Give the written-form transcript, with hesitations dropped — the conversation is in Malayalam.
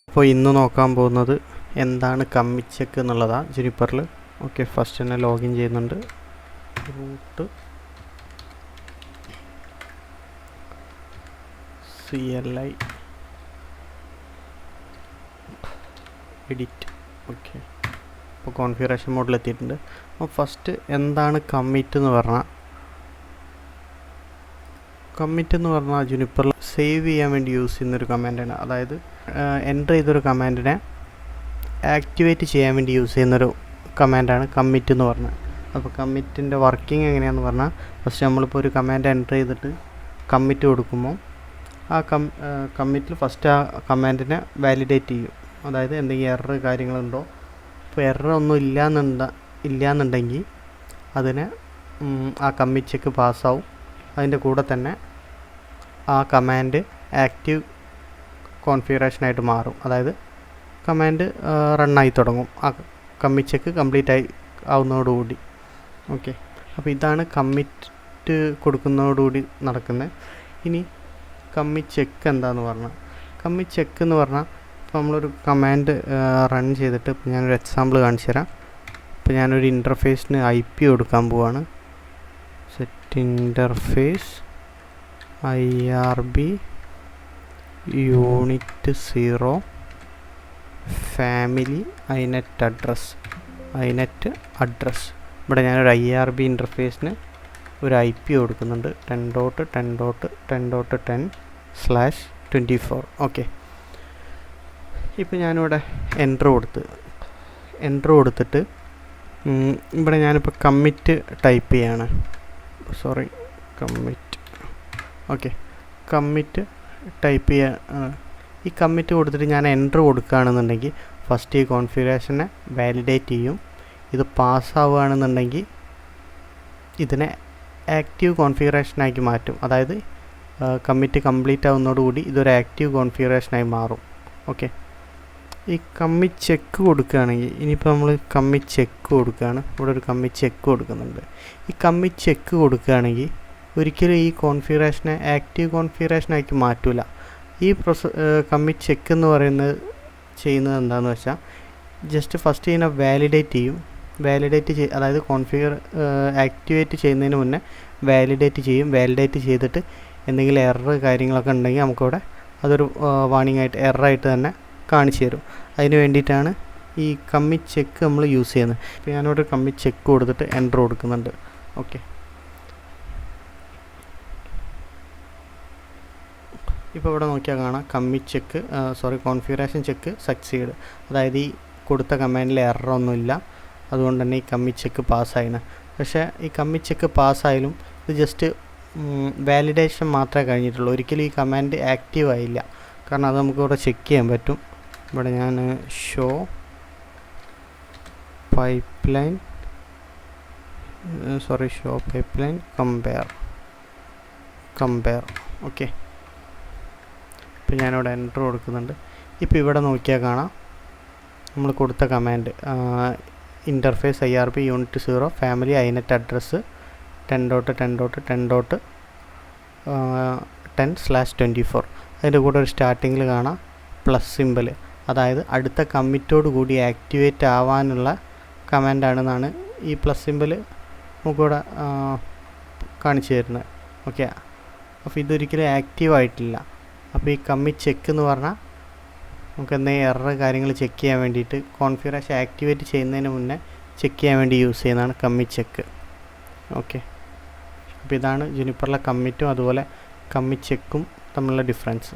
അപ്പോൾ ഇന്ന് നോക്കാൻ പോകുന്നത് എന്താണ് കമ്മിറ്റ് ചെക്ക് എന്നുള്ളതാണ് ജുനിപ്പറിൽ. ഓക്കെ, ഫസ്റ്റ് തന്നെ ലോഗിൻ ചെയ്യുന്നുണ്ട്. Root CLI edit. ഓക്കെ, അപ്പോൾ കോൺഫിഗറേഷൻ മോഡിലെത്തിയിട്ടുണ്ട്. അപ്പോൾ ഫസ്റ്റ് എന്താണ് കമ്മിറ്റ് എന്ന് പറഞ്ഞാൽ ജുനിപ്പറിൽ സേവ് ചെയ്യാൻ വേണ്ടി യൂസ് ചെയ്യുന്നൊരു കമാൻഡാണ്. അതായത് എൻ്റർ ചെയ്തൊരു കമാൻഡിനെ ആക്ടിവേറ്റ് ചെയ്യാൻ വേണ്ടി യൂസ് ചെയ്യുന്നൊരു കമാൻഡാണ് കമ്മിറ്റ് എന്ന് പറഞ്ഞാൽ. അപ്പോൾ കമ്മിറ്റിൻ്റെ വർക്കിംഗ് എങ്ങനെയാണെന്ന് പറഞ്ഞാൽ, ഫസ്റ്റ് നമ്മളിപ്പോൾ ഒരു കമാൻഡ് എൻ്റർ ചെയ്തിട്ട് കമ്മിറ്റ് കൊടുക്കുമ്പോൾ ആ കമ്മിറ്റിൽ ഫസ്റ്റ് ആ കമാൻഡിനെ വാലിഡേറ്റ് ചെയ്യും. അതായത് എന്തെങ്കിലും എറർ കാര്യങ്ങളുണ്ടോ, ഇപ്പോൾ എറർ ഒന്നും ഇല്ലയെന്നുണ്ടെങ്കിൽ അതിന് ആ കമ്മിറ്റ് ചെക്ക് പാസ്സാവും. അതിൻ്റെ കൂടെ തന്നെ ആ കമാൻഡ് ആക്റ്റീവ് കോൺഫിഗറേഷനായിട്ട് മാറും. അതായത് കമാൻഡ് റണ്ണായി തുടങ്ങും ആ കമ്മിറ്റ് ചെക്ക് കംപ്ലീറ്റ് ആവുന്നതോടുകൂടി. ഓക്കെ, അപ്പോൾ ഇതാണ് കമ്മിറ്റ് കൊടുക്കുന്നതോടുകൂടി നടക്കുന്നത്. ഇനി കമ്മിറ്റ് ചെക്ക് എന്താണെന്ന് പറഞ്ഞാൽ, കമ്മിറ്റ് ചെക്ക് എന്ന് പറഞ്ഞാൽ ഇപ്പോൾ നമ്മളൊരു കമാൻഡ് റൺ ചെയ്തിട്ട്, ഇപ്പോൾ ഞാനൊരു എക്സാമ്പിൾ കാണിച്ചു തരാം. ഇപ്പോൾ ഞാനൊരു ഇൻ്റർഫേസിന് IP കൊടുക്കാൻ പോവാണ്. Set interface IRB unit 0 family inet address. ഇവിടെ ഞാനൊരു IRB ഇൻ്റർഫേസിന് ഒരു IP കൊടുക്കുന്നുണ്ട്, 10.10.10/24. ഓക്കെ, ഇപ്പോൾ ഞാനിവിടെ എൻ്റർ കൊടുത്തിട്ട് ഇവിടെ ഞാനിപ്പോൾ കമ്മിറ്റ് ടൈപ്പ് ചെയ്യാണ്. ഓക്കെ, കമ്മിറ്റ് ടൈപ്പ് ചെയ്യാൻ. ഈ കമ്മിറ്റ് കൊടുത്തിട്ട് ഞാൻ എൻ്റർ കൊടുക്കുകയാണെന്നുണ്ടെങ്കിൽ ഫസ്റ്റ് ഈ കോൺഫിഗറേഷനെ വാലിഡേറ്റ് ചെയ്യും. ഇത് പാസ്സാവുകയാണെന്നുണ്ടെങ്കിൽ ഇതിനെ ആക്റ്റീവ് കോൺഫിഗറേഷനാക്കി മാറ്റും. അതായത് കമ്മിറ്റ് കംപ്ലീറ്റ് ആവുന്നതോടുകൂടി ഇതൊരു ആക്റ്റീവ് കോൺഫിഗറേഷനായി മാറും. ഓക്കെ, ഈ കമ്മിറ്റ് ചെക്ക് കൊടുക്കുകയാണെങ്കിൽ, ഇനിയിപ്പോൾ നമ്മൾ കമ്മിറ്റ് ചെക്ക് കൊടുക്കുകയാണ്, ഇവിടെ ഒരു കമ്മിറ്റ് ചെക്ക് കൊടുക്കുന്നുണ്ട്. ഈ കമ്മിറ്റ് ചെക്ക് കൊടുക്കുകയാണെങ്കിൽ ഒരിക്കലും ഈ കോൺഫിഗറേഷനെ ആക്റ്റീവ് കോൺഫിഗറേഷനാക്കി മാറ്റില്ല. ഈ കമ്മിറ്റ് ചെക്ക് എന്ന് ചെയ്യുന്നത് എന്താണെന്ന് വെച്ചാൽ, ജസ്റ്റ് ഫസ്റ്റ് ഇതിനെ വാലിഡേറ്റ് ചെയ്യും. അതായത് ആക്ടിവേറ്റ് ചെയ്യുന്നതിന് മുന്നേ വാലിഡേറ്റ് ചെയ്തിട്ട് എന്തെങ്കിലും എറർ കാര്യങ്ങളൊക്കെ ഉണ്ടെങ്കിൽ നമുക്കിവിടെ അതൊരു വാർണിംഗ് ആയിട്ട് എററായിട്ട് തന്നെ കാണിച്ചു തരും. അതിന് വേണ്ടിയിട്ടാണ് ഈ കമ്മിറ്റ് ചെക്ക് നമ്മൾ യൂസ് ചെയ്യുന്നത്. ഇപ്പോൾ ഞാനിവിടെ കമ്മിറ്റ് ചെക്ക് കൊടുത്തിട്ട് എൻ്റർ കൊടുക്കുന്നുണ്ട്. ഓക്കെ, ഇപ്പോൾ ഇവിടെ നോക്കിയാൽ കാണാം commit check configuration check succeed. അതായത് ഈ കൊടുത്ത കമാൻഡിൽ എററൊന്നുമില്ല, അതുകൊണ്ട് തന്നെ ഈ കമ്മിറ്റ് ചെക്ക് പാസ്സായിന്. പക്ഷേ ഈ കമ്മിറ്റ് ചെക്ക് പാസ്സായാലും ഇത് ജസ്റ്റ് വാലിഡേഷൻ മാത്രമേ കഴിഞ്ഞിട്ടുള്ളൂ. ഒരിക്കലും ഈ കമാൻഡ് ആക്റ്റീവ് ആയില്ല. കാരണം അത് നമുക്കിവിടെ ചെക്ക് ചെയ്യാൻ പറ്റും. ഇവിടെ ഞാൻ ഷോ പൈപ്പ്ലൈൻ കമ്പയർ. ഓക്കെ, ഇപ്പോൾ ഞാനിവിടെ എൻ്റർ കൊടുക്കുന്നുണ്ട്. ഇപ്പോൾ ഇവിടെ നോക്കിയാൽ കാണാം നമ്മൾ കൊടുത്ത command interface IRB unit 0 family inet address 10.10.10/24. അതിൻ്റെ കൂടെ ഒരു സ്റ്റാർട്ടിങ്ങിൽ കാണാം പ്ലസ് സിമ്പിൾ. അതായത് അടുത്ത കമ്മിറ്റോട് കൂടി ആക്ടിവേറ്റ് ആവാനുള്ള കമാൻഡാണെന്നാണ് ഈ പ്ലസ് സിമ്പിൾ നമുക്കിവിടെ കാണിച്ചു തരുന്നത്. ഓക്കെ, അപ്പോൾ ഇതൊരിക്കലും ആക്റ്റീവ് ആയിട്ടില്ല. അപ്പോൾ ഈ കമ്മിറ്റ് ചെക്ക് എന്ന് പറഞ്ഞാൽ നമുക്ക് എന്തെങ്കിലും എറർ കാര്യങ്ങൾ ചെക്ക് ചെയ്യാൻ വേണ്ടിയിട്ട് കോൺഫിഗറേഷൻ ആക്ടിവേറ്റ് ചെയ്യുന്നതിന് മുന്നേ ചെക്ക് ചെയ്യാൻ വേണ്ടി യൂസ് ചെയ്യുന്നതാണ് കമ്മിറ്റ് ചെക്ക്. ഓക്കെ, അപ്പോൾ ഇതാണ് ജുനിപ്പറിലെ കമ്മിറ്റും അതുപോലെ കമ്മിറ്റ് ചെക്കും തമ്മിലുള്ള ഡിഫറൻസ്.